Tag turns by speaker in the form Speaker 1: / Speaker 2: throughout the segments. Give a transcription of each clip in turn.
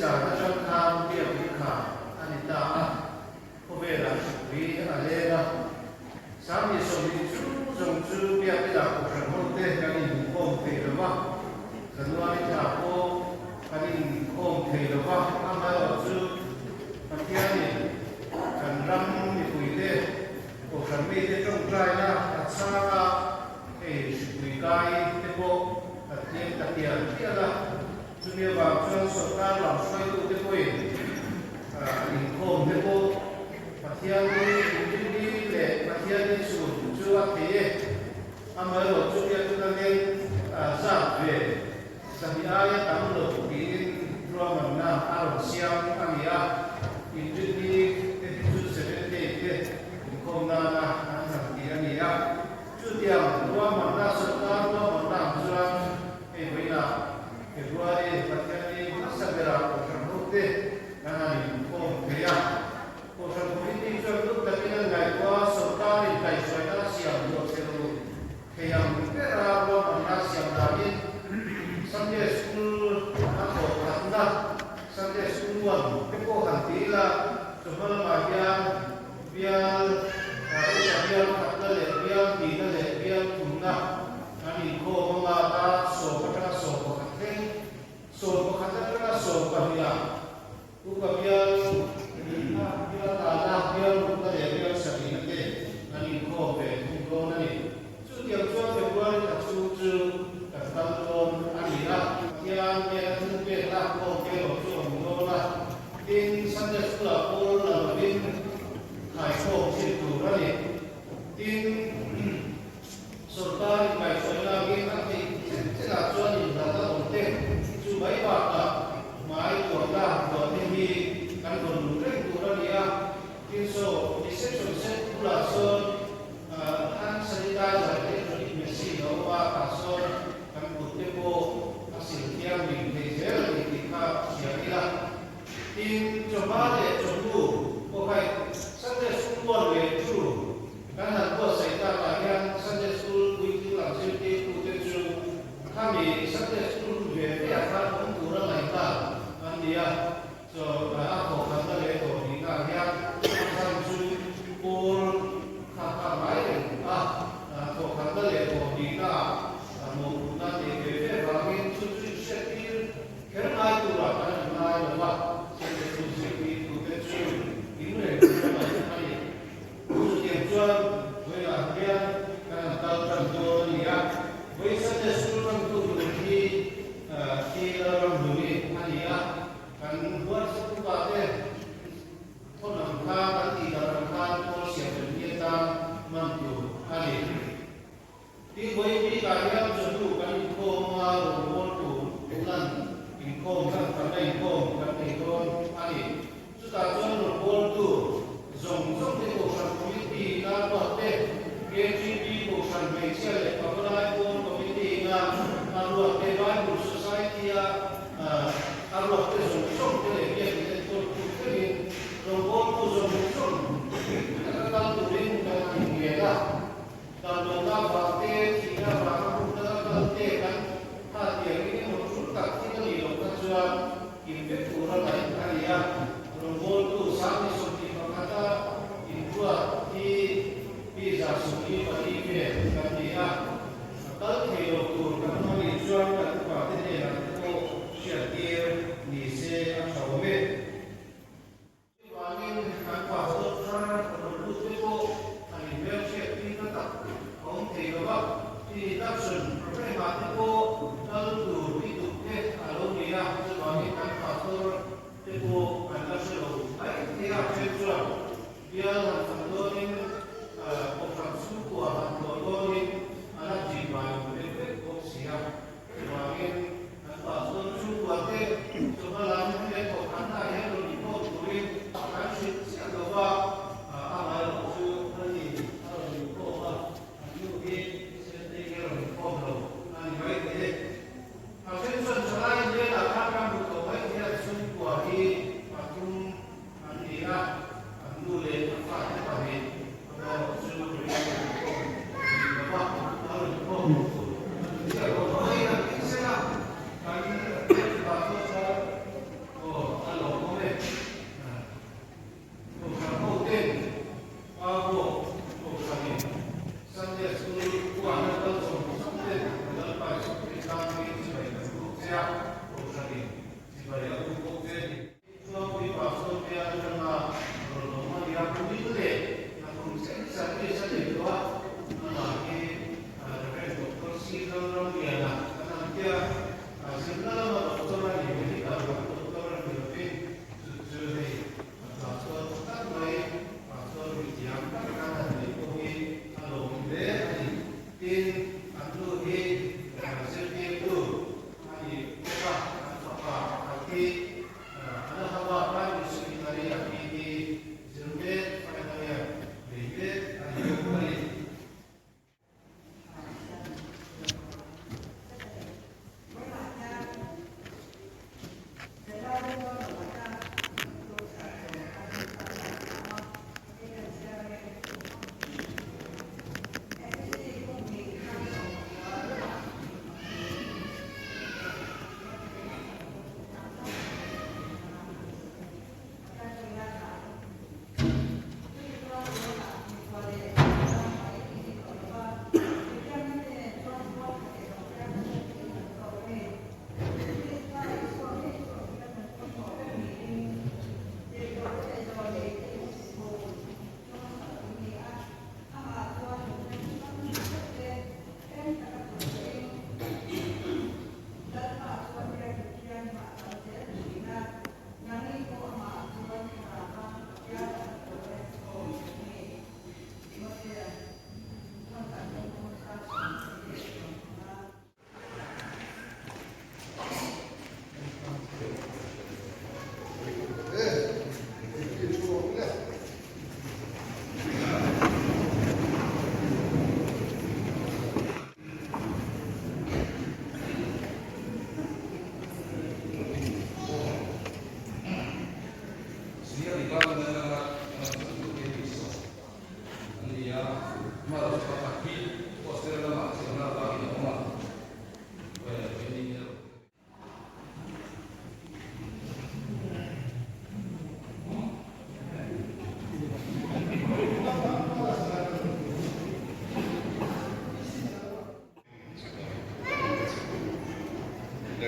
Speaker 1: trả nó trong tham việc đi khả anh ta có về là vì là lê đó sáng thì sống đi chú dùng chú việc cái là cuộc sống hôn tê cái gì cũng không thể được mà dần qua đi là cô cái gì cũng không thể được mà anh ta ở chú cái kia này cần răm thì quỷ tê cuộc sống đi tê trong trai na xa ra thì quỷ cái tê bộ đặc tiền kia là chúng ta vào trong sổ ta làm xoay tụ tê quỷ hình khôn tê bộ và thiên đi lệ và thiên đi sụn chưa thế anh mới một chút kia chúng ta nên giảm về giảm đi ai tắm được cái rồi mình làm ăn xiêm ăn gì à in chút đi cái chút sẽ đến đây cái không na na ăn gì ăn gì à chút tiền rồi mình ra sổ ta rồi mình làm cho cái vậy là cái rồi đi và thiên đi sẽ về làm cuộc sống tốt thế là mình không thế à cuộc sống của mình cho lúc tại vì ngày qua sổ ta thì phải xoay ra xiêm được sẽ được thì cái ra rồi mình ra xiêm là đi Sunday school nó khổ hẳn ra Sunday school luôn cái cô hẳn tí là chúng ta là biên thật là lệ biên tí là lệ biên cũng là anh cô mà ta sổ của khăn thế sổ của khăn thế là sổ của mình là cũng có biên là biên cũng là lệ biên sẽ bị thế anh cô về cũng cô này chú tiệm cho về quân là chú các tâm tôn anh là yang dia tunjuk lah kau kau tu lah tin Sunday school aku lah tin hai kau situ lah ni tin sultan mai soal lagi nanti saya jual ni data untuk cubai bapa mai kota ni kan konduren kurang dia tin so reception set pula so han cerita jadi mesti bawa pasal kan kutipo asil tiang mình thì thế là thì ta chỉ là tin cho ba để cho đủ có phải Sunday school luôn về chủ cái là có xảy ra là yang Sunday school quy định làm gì thì cụ thể chủ kami Sunday school về cái apa cũng cụ ra lại ta anh đi à cho là áp dụng các cái lễ hội thì ta yang sang chủ của các máy thuộc các cái lễ hội thì ta một năm thì về và cái chút sẽ đi cái ai cũng là cái ai là vậy sẽ được sự đi của cái chuyện những người mà hay cũng kiểm tra với là cái tàu trần tôi thì với sẽ được sự làm tu khi là làm người hay là kan buat satu kata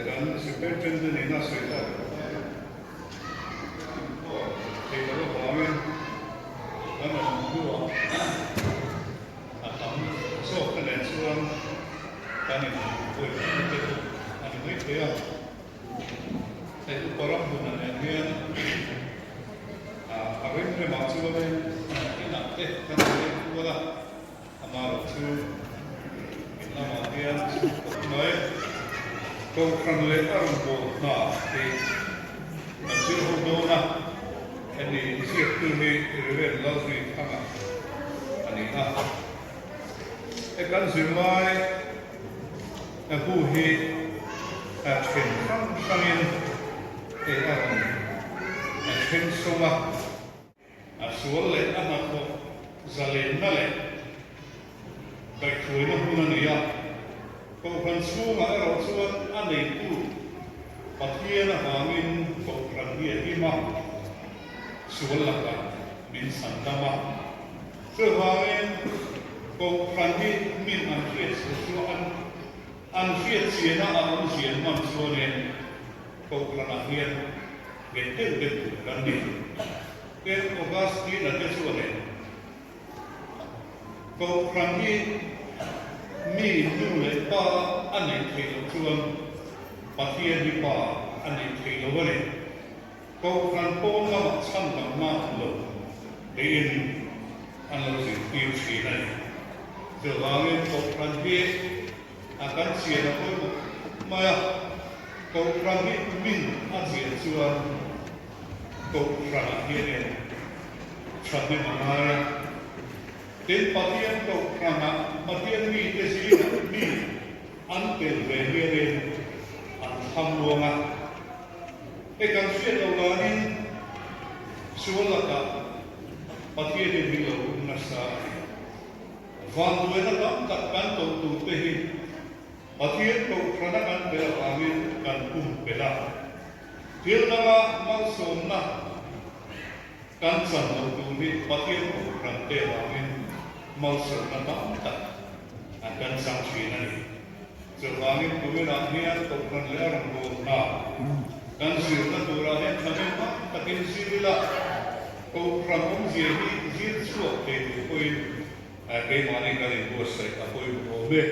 Speaker 2: Dan seperti ini nasi dah. Kita lo kawin, kan dua. Atau so kan suam, kan ini boleh itu, kan ini dia. Itu orang bukan dia. Kawin ni maksud apa? Ini nanti kan ini dua. Amaru tu, ini nama dia. Baik. Kau kan lepas rumpu, nah, di masih rumpu na, ini siapa ni revert lalu kama, ini na. Kan semua aku he, chen sangin, chen semua, asal le anak ko zalen nale, baik tuh itu pun ni ya. Kau kan semua orang semua aneh tu, pakai nak angin kau kan dia lima, semua lah min sandama. Sebahagian kau kan dia min anfiat sesuatu anfiat siapa orang siapa manusia ni, kau kan anfiat betul kan dia. Kau gas dia nak sesuatu ni, kau kan dia mi dulu pa ane kilo tuam pakai di pa ane kilo boleh kau kan pun nama sama makhluk dengan analog sih ni selain kau kan dia akan siapa pun maya kau kan dia min asyik tuam kau kan dia ni sampai mana dan pasien kau kerana pasien ni desina ni antel beherin alhamdulillah. Kan siapa orang suara pasien ni bila nasa, wanita nak takkan tu behin pasien kau kerana kan bela kami kan bela. Dia nama maksudnya kan sama tu ni pasien kau kerana bela kami. Maksud nama tak akan sanksi nanti. Selagi kemudian topan leher berna, kan sirna turahnya kami tak insirilah. Kau pramung jadi suap itu poin, kayak mana kali bos saya poin boleh.